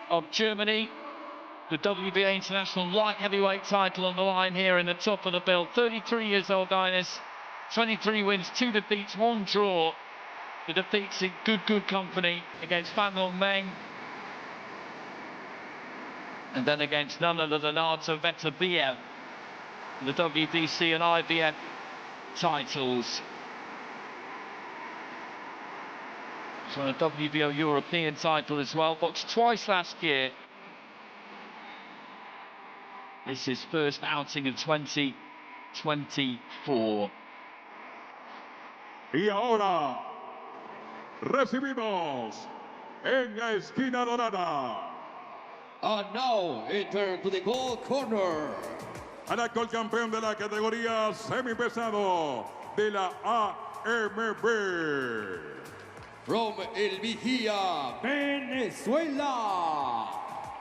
of Germany. The WBA International Light Heavyweight title on the line here in the top of the bill. 33 years old, DEINES. 23 wins, 2 defeats, 1 draw. The defeats in good company against Meng. And then against none other than Artur Beterbiev. The WBC and IBA titles. He's won a WBO European title as well. Boxed twice last year. This is his first outing of 2024. Y ahora recibimos en la esquina dorada. And now enter to the gold corner. Al actual campeón de la categoría semipesado de la AMB. From El Vigía, Venezuela.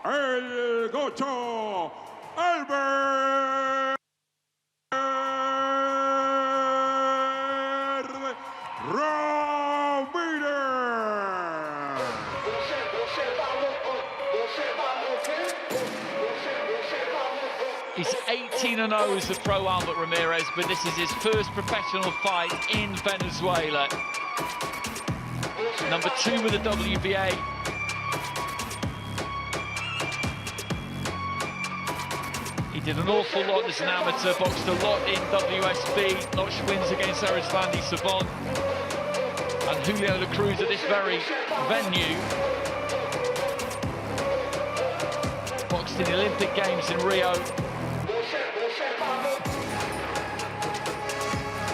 El Gocho Albert Ramírez. He's 18-0 as the pro Albert Ramírez, but this is his first professional fight in Venezuela. Number 2 with the WBA. He did an awful lot as an amateur, boxed a lot in WSB, notched wins against Arislandi Savon and Julio La Cruz at this very venue. Boxed in the Olympic Games in Rio.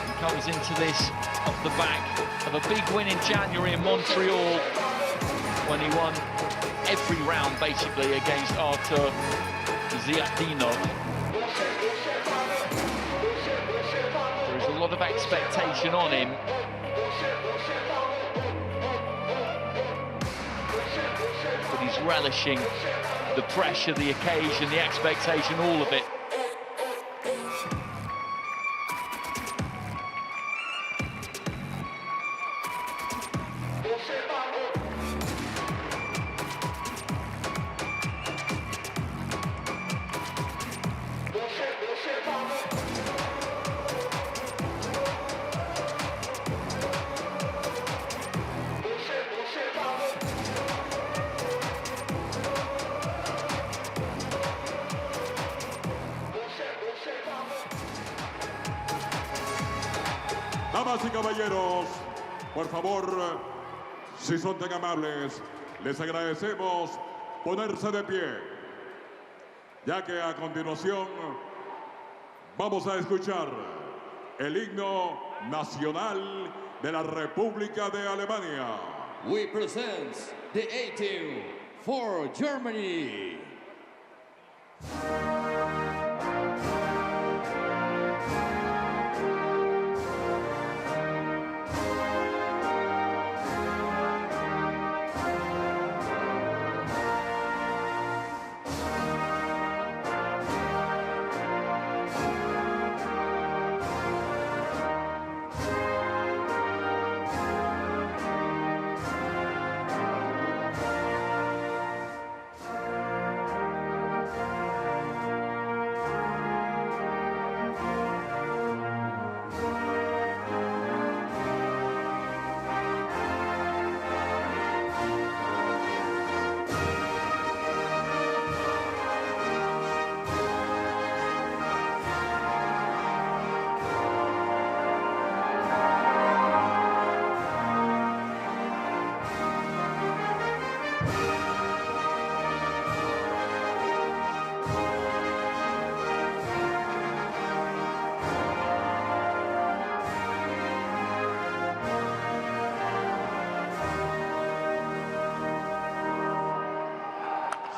He comes into this off the back of a big win in January in Montreal when he won every round basically against Artur Ziadinov. There is a lot of expectation on him. But he's relishing the pressure, the occasion, the expectation, all of it. Damas y caballeros, por favor, si son tan amables, les agradecemos ponerse de pie, ya que a continuación vamos a escuchar el himno nacional de la República de Alemania. We present the A-Team for Germany.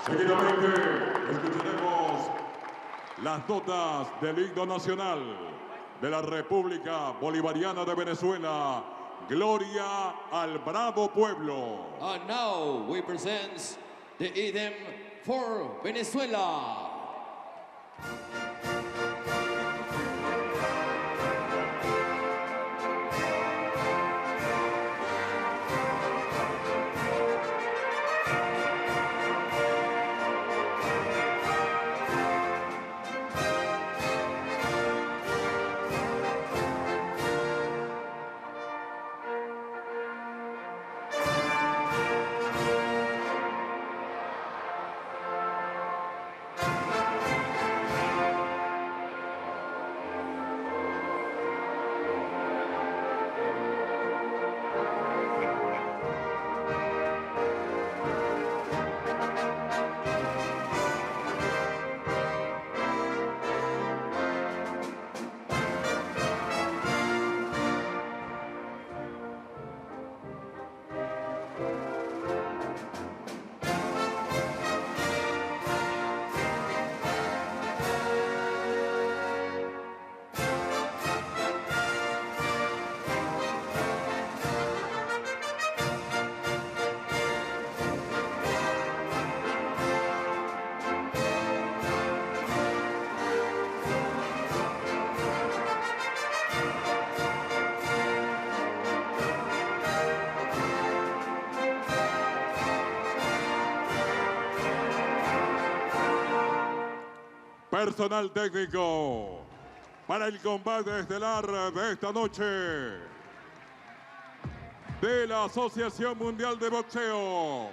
Seguidamente escucharemos las notas del himno nacional de la República Bolivariana de Venezuela. Gloria al bravo pueblo. And now we present the item for Venezuela. personal técnico para el combate estelar de esta noche de la Asociación Mundial de Boxeo.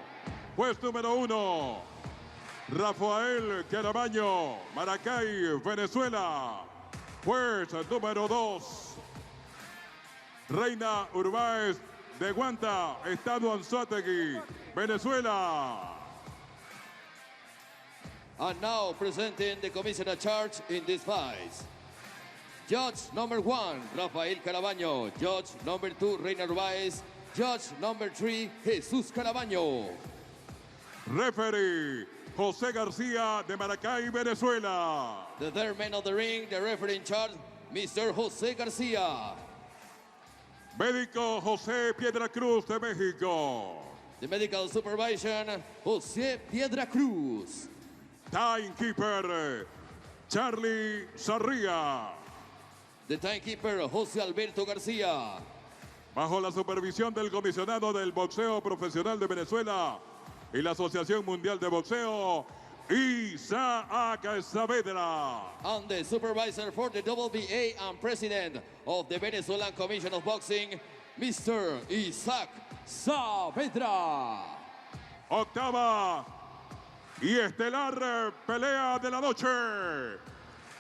Juez número 1, Rafael Carabaño, Maracay, Venezuela. Juez número 2, Reina Urbáez de Guanta, Estado Anzoátegui, Venezuela. And now presenting the commissioner charge in this fight. Judge number 1, Rafael Carabaño. Judge number 2, Reina Urbáez. Judge number 3, Jesús Carabaño. Referee, José García de Maracay, Venezuela. The third man of the ring, the referee in charge, Mr. José García. Médico José Piedra Cruz de México. The medical supervision, José Piedra Cruz. Timekeeper, Charlie Sarria. The timekeeper, José Alberto García. Bajo la supervisión del comisionado del boxeo profesional de Venezuela y la Asociación Mundial de Boxeo, Isaac Saavedra. And the supervisor for the WBA and president of the Venezuelan Commission of Boxing, Mr. Isaac Saavedra. Octava y estelar pelea de la noche,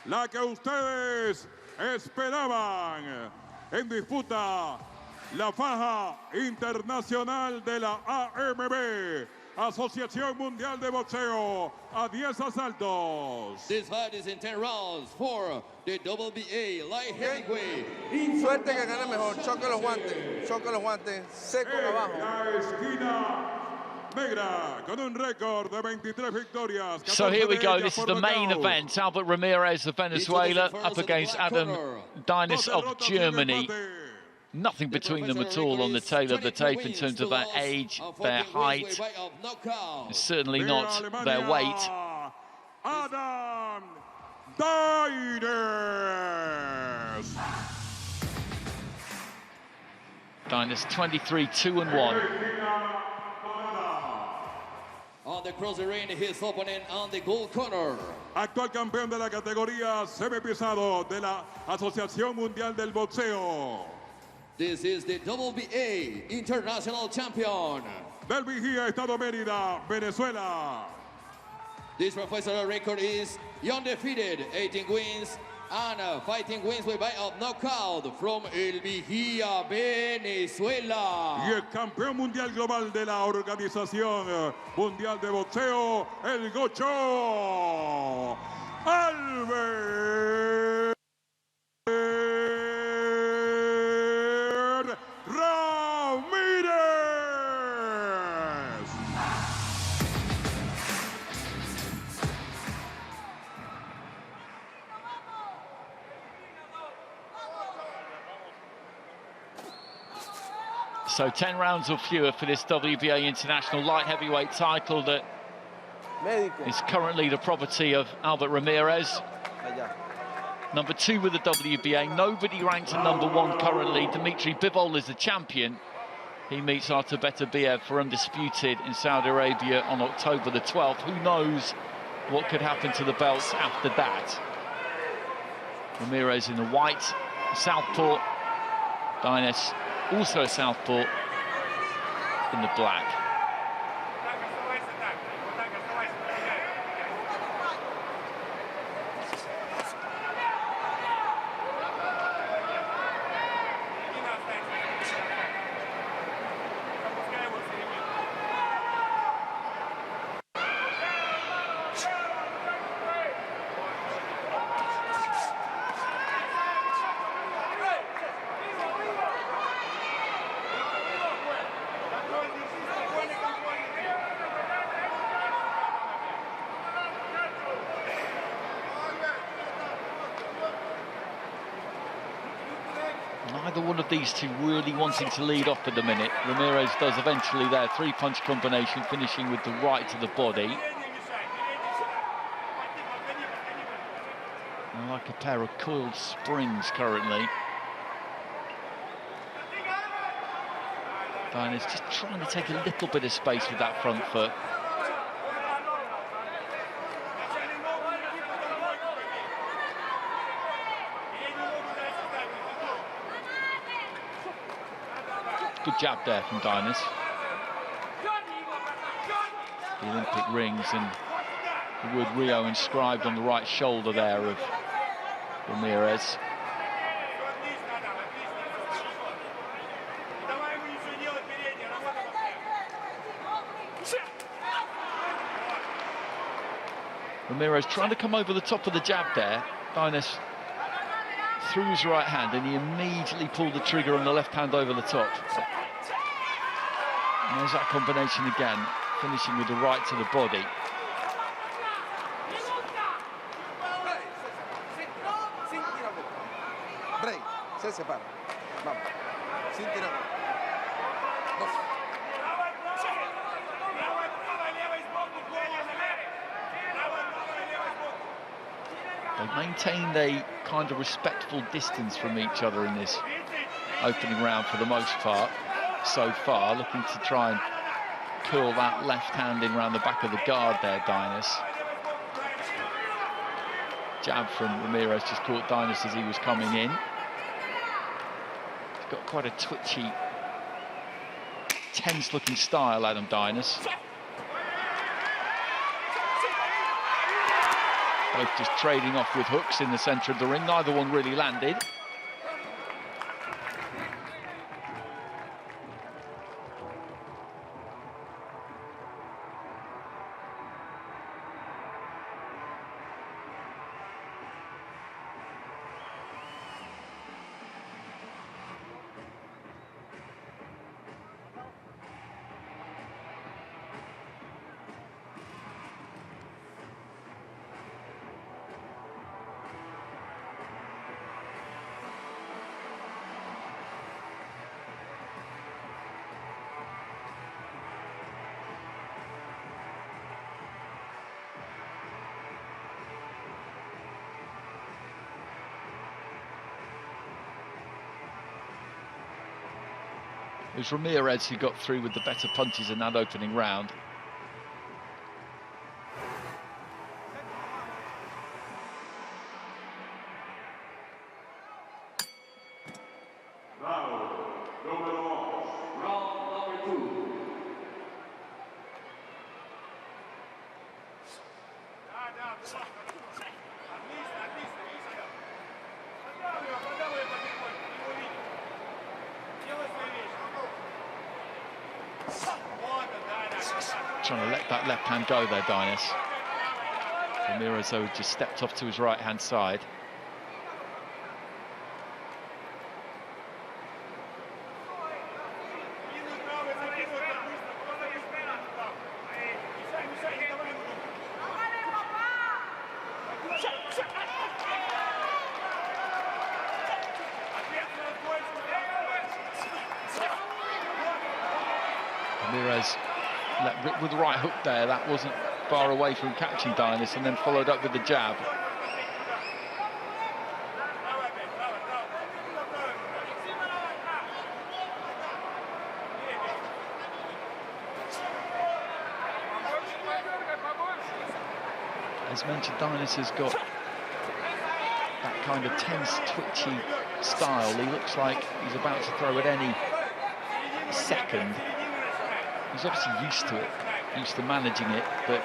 la que ustedes esperaban. En disputa la faja internacional de la AMB, Asociación Mundial de Boxeo, a 10 asaltos. This fight is in 10 rounds for the WBA light heavyweight. Suerte que gane mejor, choque los guantes, seco abajo. La esquina negra con un récord de 23 victorias. So here we go, this is the main event. Albert Ramirez of Venezuela up against Adam DEINES of Germany. Nothing between them at all on the tail of the tape in terms of their age, their height, and certainly not their weight. Adam DEINES. DEINES 23-2-1. On the cross ring, his opponent on the gold corner. Actual campeón de la categoría semipesado de la Asociación Mundial del Boxeo. This is the WBA International Champion. Del Vigía, Estado Mérida, Venezuela. This professional record is undefeated, 18 wins and 15 wins by way of knockout from El Vigía, Venezuela. Y el campeón mundial global de la Organización Mundial de Boxeo, el Gocho, Albert Ramírez. So 10 rounds or fewer for this WBA International Light Heavyweight title that is currently the property of Albert Ramirez. Number 2 with the WBA. Nobody ranked at number 1 currently. Dmitry Bivol is the champion. He meets Artur Beterbiev for Undisputed in Saudi Arabia on October the 12th. Who knows what could happen to the belts after that? Ramirez in the white, southpaw. DEINES also a southpaw in the black. Neither one of these two really wanting to lead off at the minute. Ramirez does eventually there, 3-punch combination, finishing with the right to the body. And like a pair of coiled springs currently. DEINES just trying to take a little bit of space with that front foot. Good jab there from DEINES. The Olympic rings and the word Rio inscribed on the right shoulder there of Ramirez. Ramirez trying to come over the top of the jab there. DEINES threw his right hand and he immediately pulled the trigger on the left hand over the top. And there's that combination again, finishing with the right to the body. Break, se separa. Vamos. Sin tirar. Dos. They've maintained a kind of respectful distance from each other in this opening round for the most part so far, looking to try and curl that left hand in around the back of the guard there, DEINES. Jab from Ramirez just caught DEINES as he was coming in. He's got quite a twitchy, tense-looking style, Adam DEINES. Both just trading off with hooks in the centre of the ring. Neither one really landed. It was Ramirez who got through with the better punches in that opening round. Trying to let that left hand go there, DEINES. Ramirez, though, just stepped off to his right hand side. Ramirez let rip with the right hook there. That wasn't far away from catching DEINES, and then followed up with the jab. As mentioned, DEINES has got that kind of tense, twitchy style. He looks like he's about to throw at any second. He's obviously used to it, used to managing it, but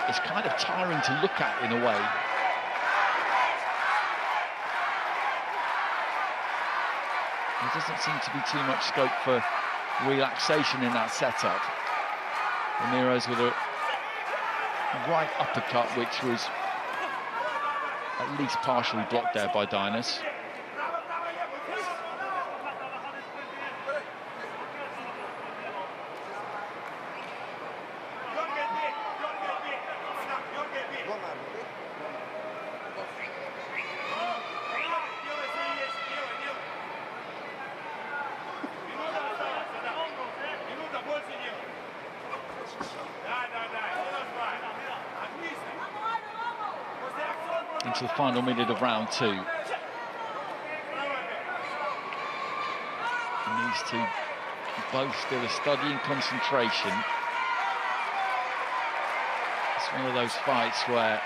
it's kind of tiring to look at in a way. There doesn't seem to be too much scope for relaxation in that setup. Ramirez with a right uppercut, which was at least partially blocked there by DEINES. Into the final minute of round two. And these two both still are studying concentration. It's one of those fights where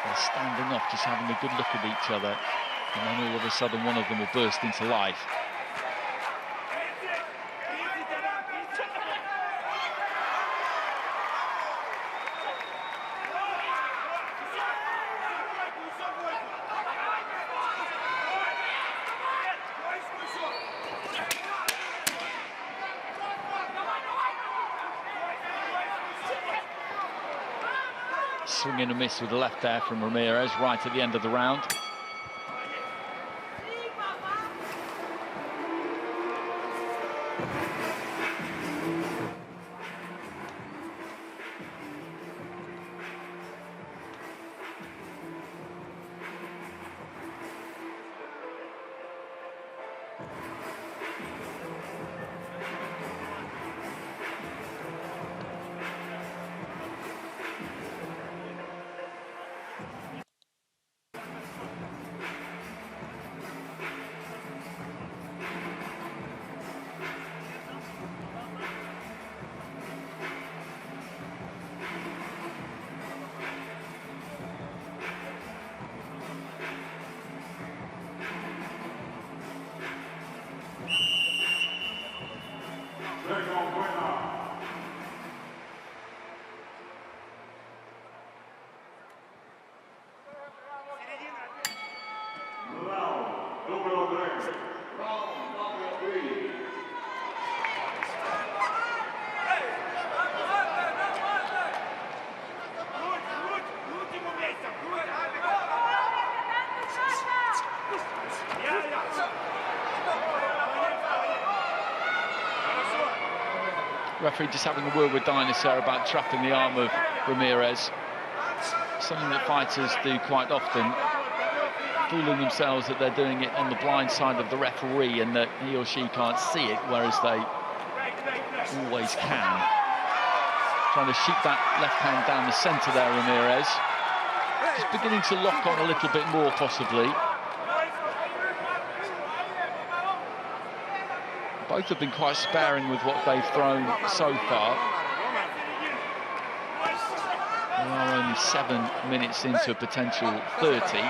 they're standing off, just having a good look at each other. And then all of a sudden one of them will burst into life. Swing and a miss with the left there from Ramirez right at the end of the round. Referee just having a word with DEINES about trapping the arm of Ramirez. Something that fighters do quite often, fooling themselves that they're doing it on the blind side of the referee and that he or she can't see it, whereas they always can. Trying to shoot that left hand down the centre there, Ramirez. Just beginning to lock on a little bit more, possibly. Both have been quite sparing with what they've thrown so far. We are only 7 minutes into a potential 30.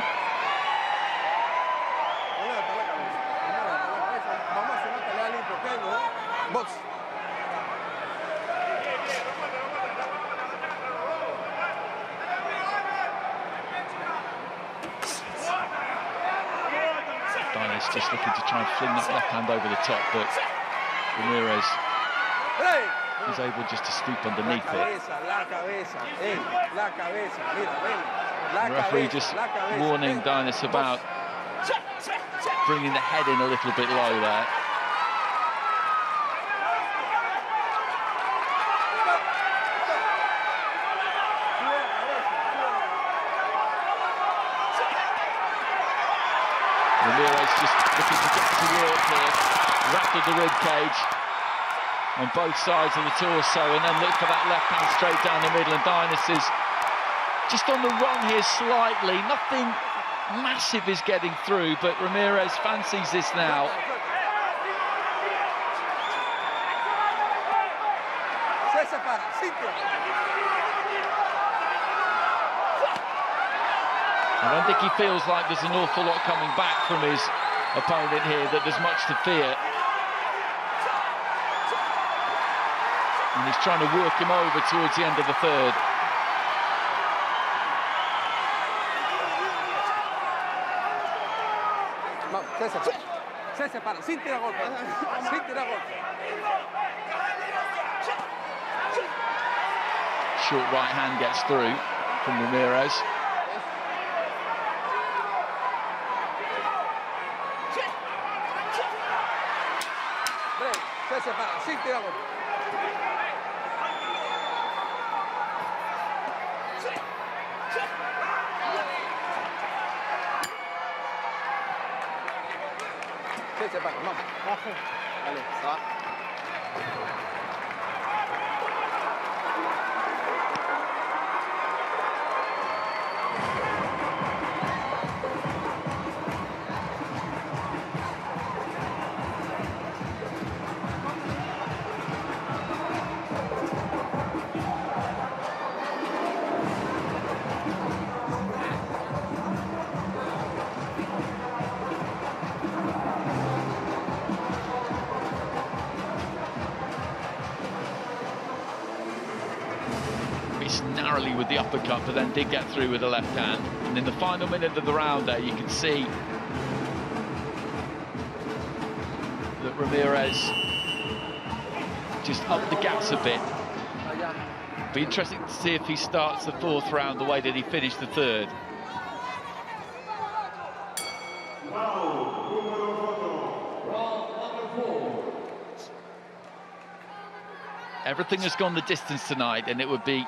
DEINES just looking to try and fling that left hand over the top, but Ramirez is able just to stoop underneath it. The referee just warning DEINES about bringing the head in a little bit low there. Ramirez just looking to get to work here, rattled the rib cage on both sides of the torso, and then look for that left hand straight down the middle, and DEINES is just on the run here slightly. Nothing massive is getting through, but Ramirez fancies this now. I don't think he feels like there's an awful lot coming back from his opponent here, that there's much to fear. And he's trying to work him over towards the end of the third. Short right hand gets through from Ramirez. missed narrowly with the uppercut, but then did get through with the left hand. And in the final minute of the round there, you can see that Ramirez just upped the gas a bit. Be interesting to see if he starts the fourth round the way that he finished the third. Everything has gone the distance tonight, and it would be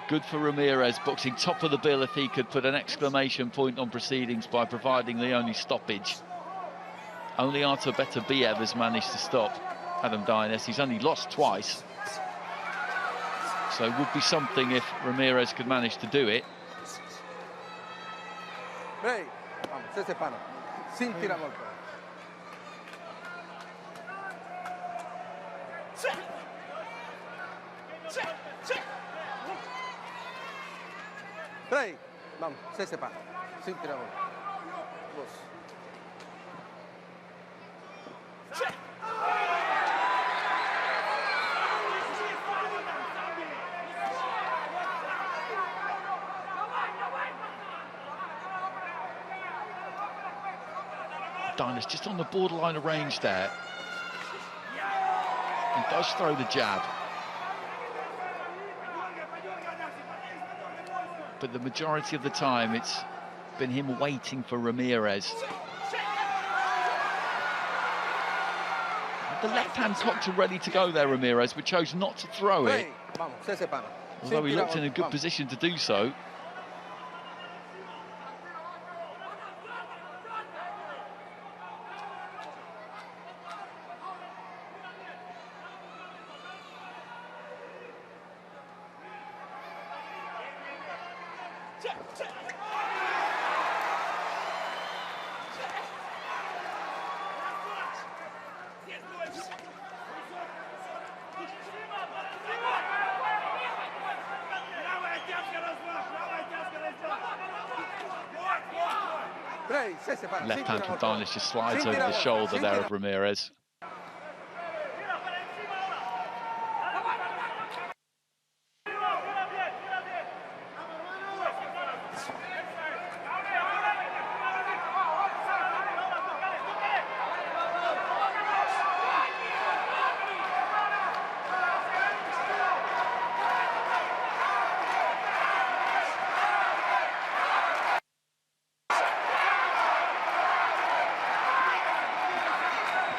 good for Ramirez, boxing top of the bill, if he could put an exclamation point on proceedings by providing the only stoppage. Only Artur Beterbiev has managed to stop Adam DEINES. He's only lost twice. So it would be something if Ramirez could manage to do it. Hey, vamos, se separa. Sin tirar golpe. Hey, vamos, se separa. Sin tirar golpe. Vos. DEINES just on the borderline of range there. He does throw the jab. But the majority of the time, it's been him waiting for Ramirez. The left hand cocked and ready to go there, Ramirez, but chose not to throw it. Although he looked in a good position to do so. Left hand from DEINES just slides over the shoulder there of Ramirez.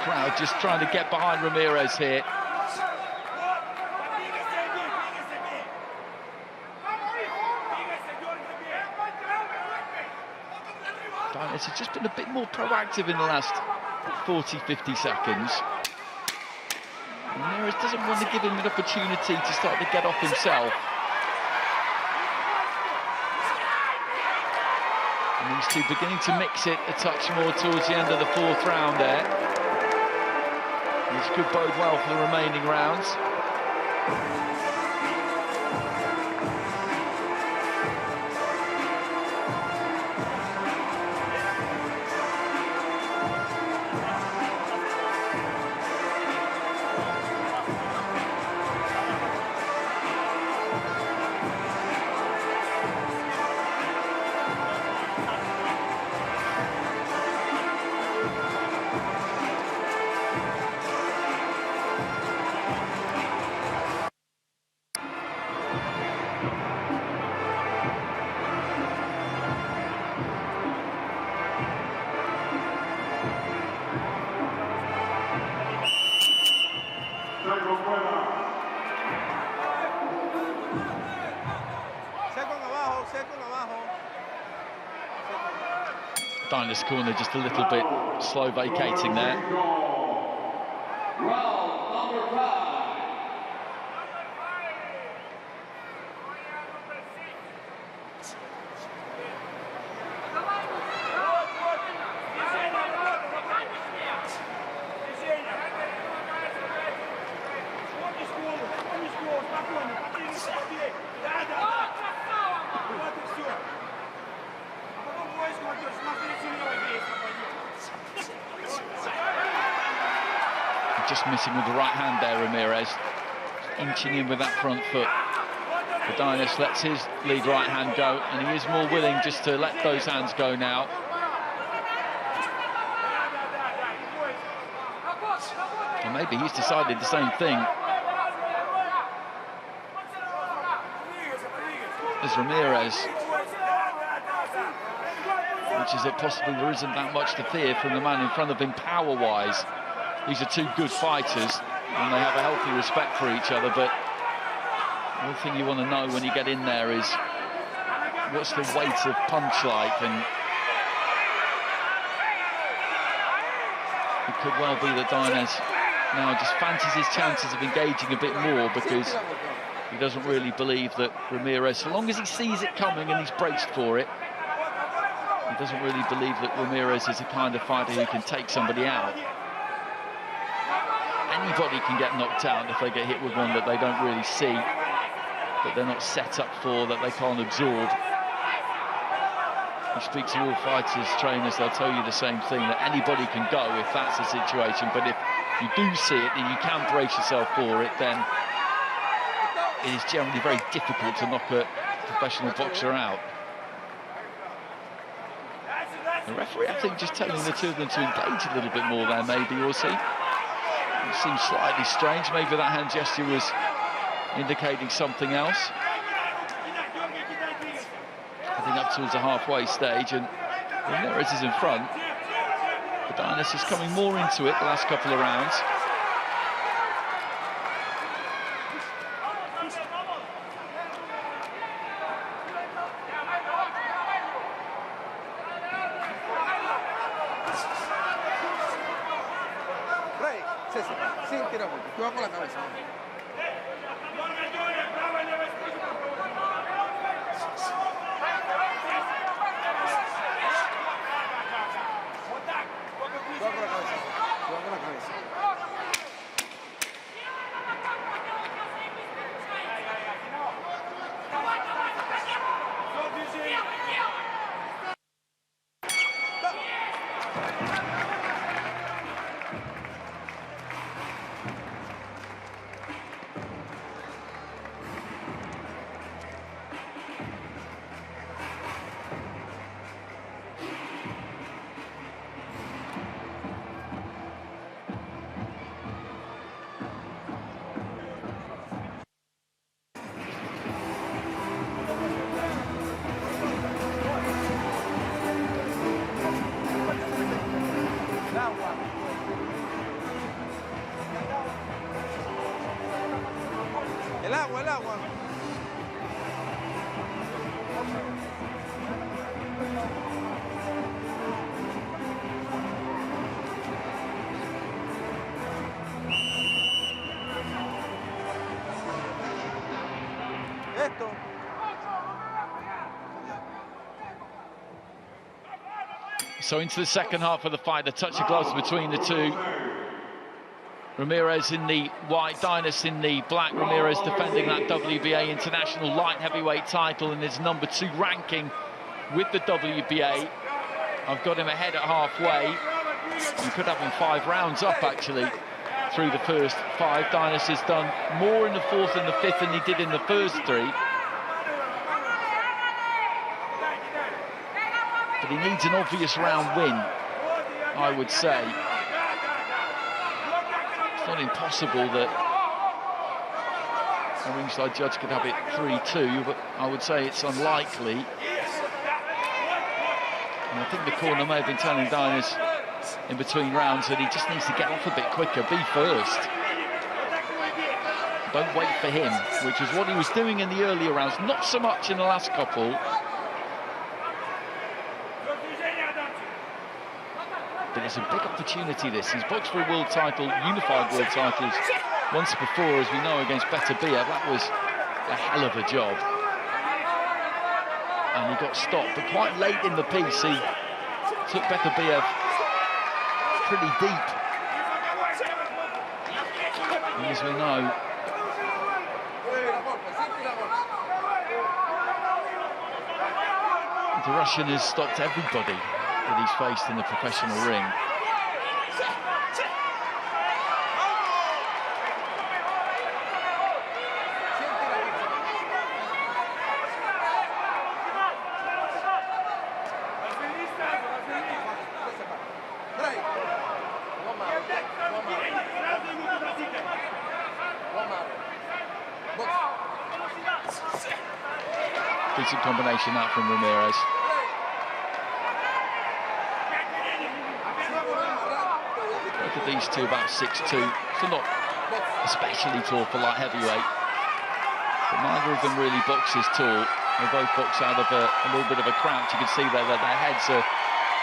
Crowd just trying to get behind Ramirez here. DEINES has just been a bit more proactive in the last 40-50 seconds. Ramirez doesn't want to give him an opportunity to start to get off himself. And these two beginning to mix it a touch more towards the end of the fourth round there. Which could bode well for the remaining rounds. DEINES corner just a little bit slow vacating there. Round number 5. Just missing with the right hand there, Ramirez. Inching in with that front foot. But DEINES lets his lead right hand go, and he is more willing just to let those hands go now. Or maybe he's decided the same thing as Ramirez, which is that possibly there isn't that much to fear from the man in front of him power-wise. These are two good fighters, and they have a healthy respect for each other, but one thing you want to know when you get in there is what's the weight of punch like, and it could well be that DEINES now just fancies his chances of engaging a bit more, because he doesn't really believe that Ramirez, so long as he sees it coming and he's braced for it, he doesn't really believe that Ramirez is the kind of fighter who can take somebody out. Anybody can get knocked out if they get hit with one that they don't really see, that they're not set up for, that they can't absorb. You speak to all fighters, trainers, they'll tell you the same thing, that anybody can go if that's the situation, but if you do see it and you can brace yourself for it, then it is generally very difficult to knock a professional boxer out. The referee, I think, just telling the two of them to engage a little bit more there, maybe, we'll see. It seems slightly strange, maybe that hand gesture was indicating something else. I think up towards the halfway stage, and Ramirez is in front. But DEINES is coming more into it the last couple of rounds. El agua. Esto. So into the second half of the fight, a touch of gloves between the two. Ramirez in the white, DEINES in the black. Ramirez defending that WBA international light heavyweight title in his #2 ranking with the WBA. I've got him ahead at halfway. You could have him 5 rounds up, actually, through the first 5. DEINES has done more in the 4th and the 5th than he did in the first 3. But he needs an obvious round win, I would say. It's not impossible that a ringside judge could have it 3-2, but I would say it's unlikely. And I think the corner may have been telling DEINES in between rounds that he just needs to get off a bit quicker, be first. Don't wait for him, which is what he was doing in the earlier rounds, not so much in the last couple. But it's a big opportunity, this. He's boxed for a world title, unified world titles, once before, as we know, against Beterbiev. That was a hell of a job. And he got stopped, but quite late in the piece, he took Beterbiev pretty deep. And as we know, the Russian has stopped everybody that he's faced in the professional ring. Decent combination that from Ramirez. Look at these two, about 6'2". So not especially tall for light heavyweight. But neither of them really boxes tall. They both box out of a little bit of a crouch. You can see there that their heads are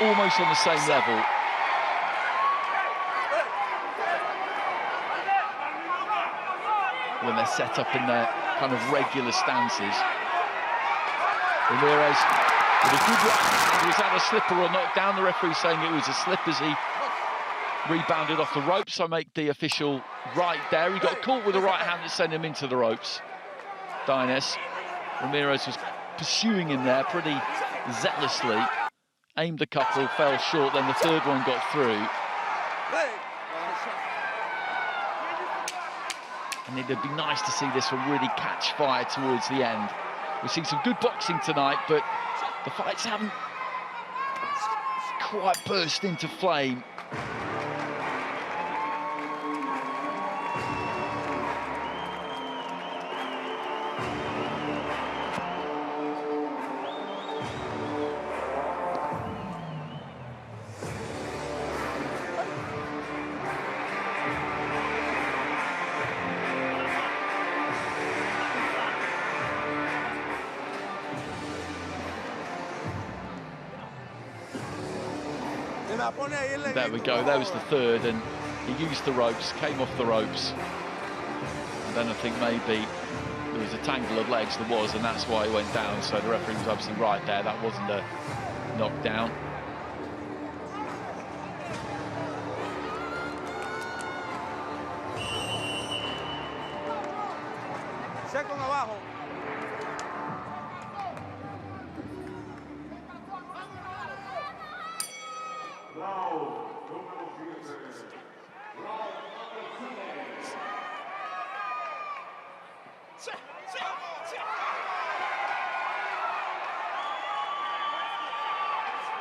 almost on the same level. When they're set up in their kind of regular stances. Ramirez with a good right hand. Was that a slipper or knocked down? The referee saying it was a slip as he rebounded off the ropes. So make the official right there. He got caught with the right hand that sent him into the ropes. DEINES. Ramirez was pursuing him there pretty zealously. Aimed a couple, fell short, then the third one got through. And it'd be nice to see this one really catch fire towards the end. We've seen some good boxing tonight, but the fights haven't quite burst into flame. There we go, there was the third, and he used the ropes, came off the ropes. And then I think maybe there was a tangle of legs, there was, and that's why he went down. So the referee was obviously right there, that wasn't a knockdown.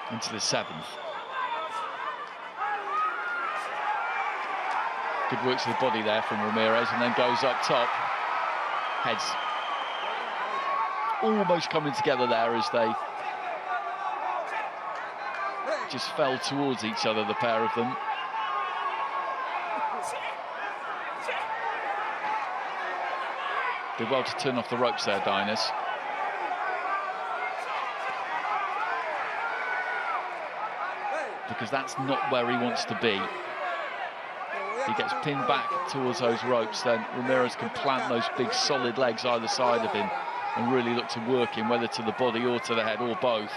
Into the seventh. Good work to the body there from Ramirez, and then goes up top. Heads almost coming together there as they just fell towards each other, the pair of them. Did well to turn off the ropes there, DEINES. Because that's not where he wants to be. He gets pinned back towards those ropes, then Ramirez can plant those big solid legs either side of him and really look to work him, whether to the body or to the head or both.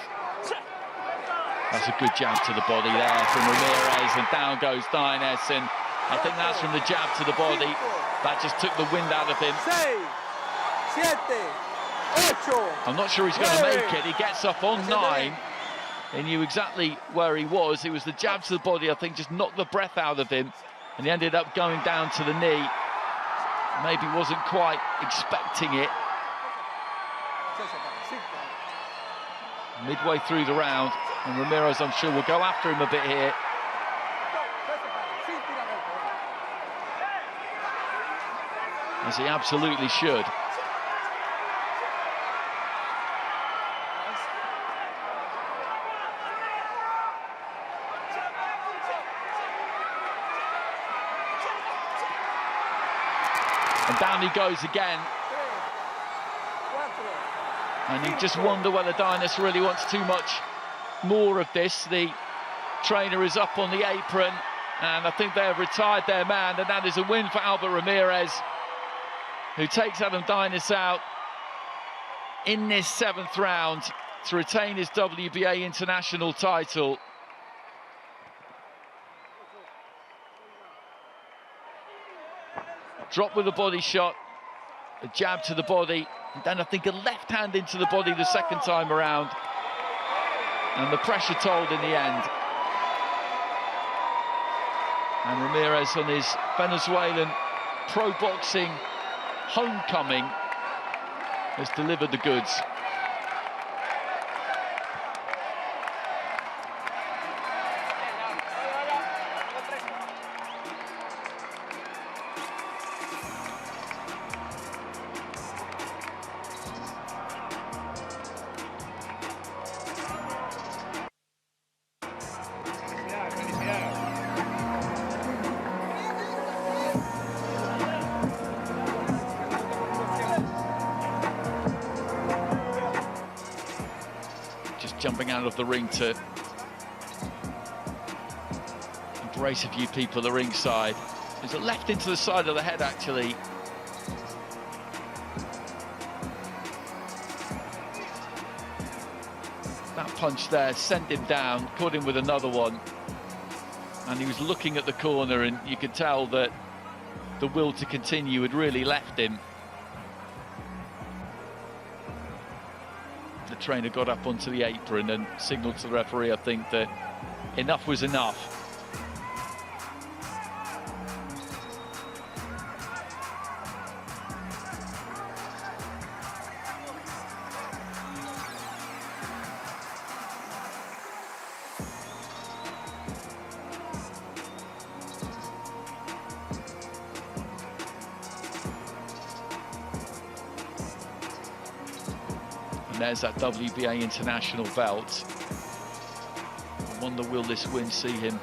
That's a good jab to the body there from Ramirez, and down goes DEINES, and I think that's from the jab to the body. That just took the wind out of him. I'm not sure he's going to make it. He gets up on 9. He knew exactly where he was. It was the jab to the body, I think, just knocked the breath out of him. And he ended up going down to the knee. Maybe wasn't quite expecting it. Midway through the round, and Ramirez, I'm sure, will go after him a bit here. As he absolutely should. And down he goes again. And you just wonder whether DEINES really wants too much more of this. The trainer is up on the apron, and I think they have retired their man, and that is a win for Albert Ramirez, who takes Adam DEINES out in this 7th round to retain his WBA international title. Drop with a body shot, a jab to the body, and then I think a left hand into the body the second time around. And the pressure told in the end. And Ramirez on his Venezuelan pro boxing homecoming has delivered the goods. jumping out of the ring to embrace a few people at the ringside. There's a left into the side of the head, actually. That punch there sent him down, caught him with another one. And he was looking at the corner, and you could tell that the will to continue had really left him. The trainer got up onto the apron and signalled to the referee, I think, that enough was enough. There's that WBA international belt. I wonder, will this win see him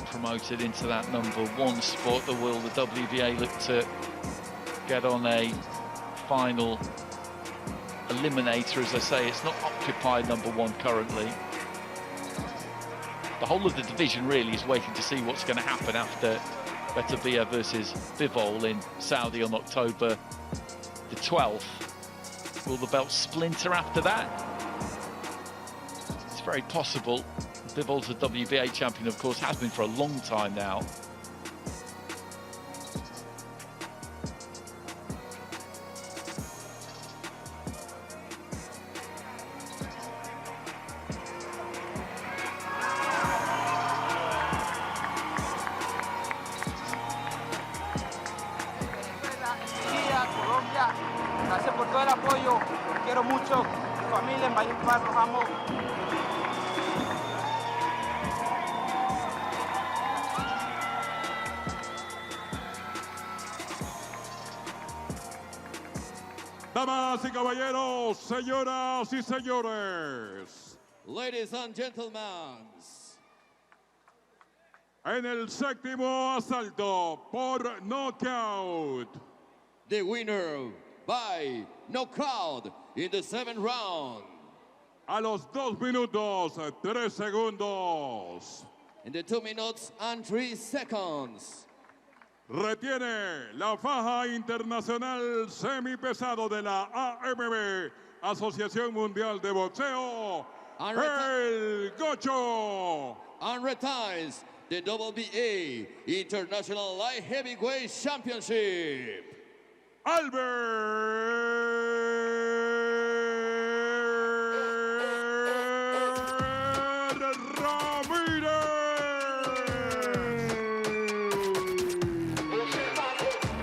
promoted into that #1 spot, or will the WBA look to get on a final eliminator? As I say, it's not occupied #1 currently. The whole of the division really is waiting to see what's going to happen after Beterbiev versus Bivol in Saudi on October the 12th. Will the belt splinter after that? It's very possible. Bivol's a WBA champion, of course, has been for a long time now. Gracias por todo el apoyo, los quiero mucho, mi familia en Valledupar, los amo. Damas y caballeros, señoras y señores. Ladies and gentlemen. En el séptimo asalto por knockout. The winner by knockout in the 7th round. A los 2 minutos, 3 segundos. In the 2 minutes and 3 seconds. Retiene la faja internacional semipesado de la AMB, Asociación Mundial de Boxeo, el Gocho. And retires the WBA International Light Heavyweight Championship.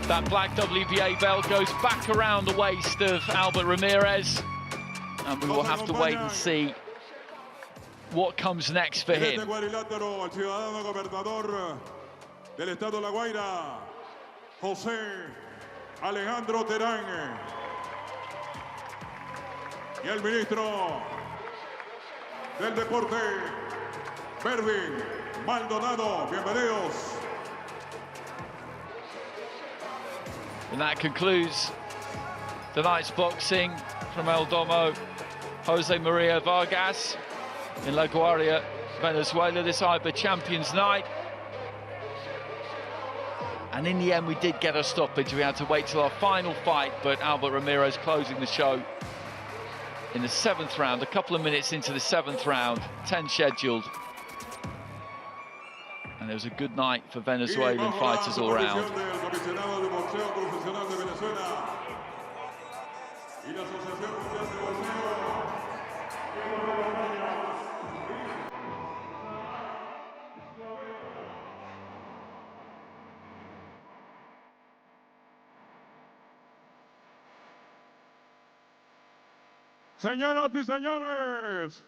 That black WBA belt goes back around the waist of Albert Ramirez, and we will have to wait and see what comes next for him. El ciudadano gobernador del estado de La Guaira, José Alejandro Terán, y el ministro del deporte, Bervin Maldonado. Bienvenidos. And that concludes tonight's boxing from El Domo. Jose Maria Vargas in La Guaira, Venezuela, this IBA Champions Night. And in the end, we did get a stoppage. We had to wait till our final fight, but Albert Ramirez closing the show in the 7th round, a couple of minutes into the 7th round, 10 scheduled. And it was a good night for Venezuelan fighters all round. Señoras y señores,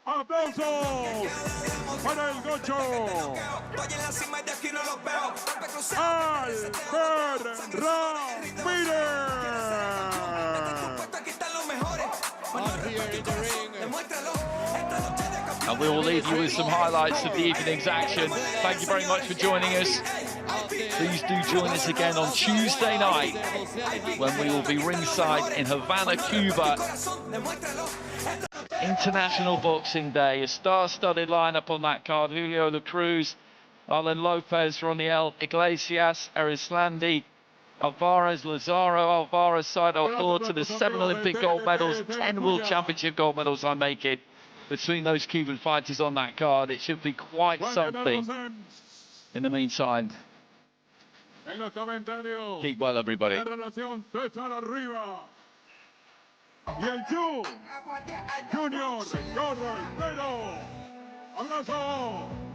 aplausos para el Gocho. Albert Ramírez. And we will leave you with some highlights of the evening's action. Thank you very much for joining us. Please do join us again on Tuesday night when we will be ringside in Havana, Cuba. International Boxing Day, a star-studded lineup on that card. Julio La Cruz, Alan Lopez, Roniel Iglesias, Arislandi, Alvarez, Lazaro, Alvarez side out four to the 7 Olympic gold medals, 10 World Championship gold medals I make it. Between those Cuban fighters on that card, it should be quite something. In the meantime, keep well, everybody. Y el Junior, Gordo, Pero, abrazo.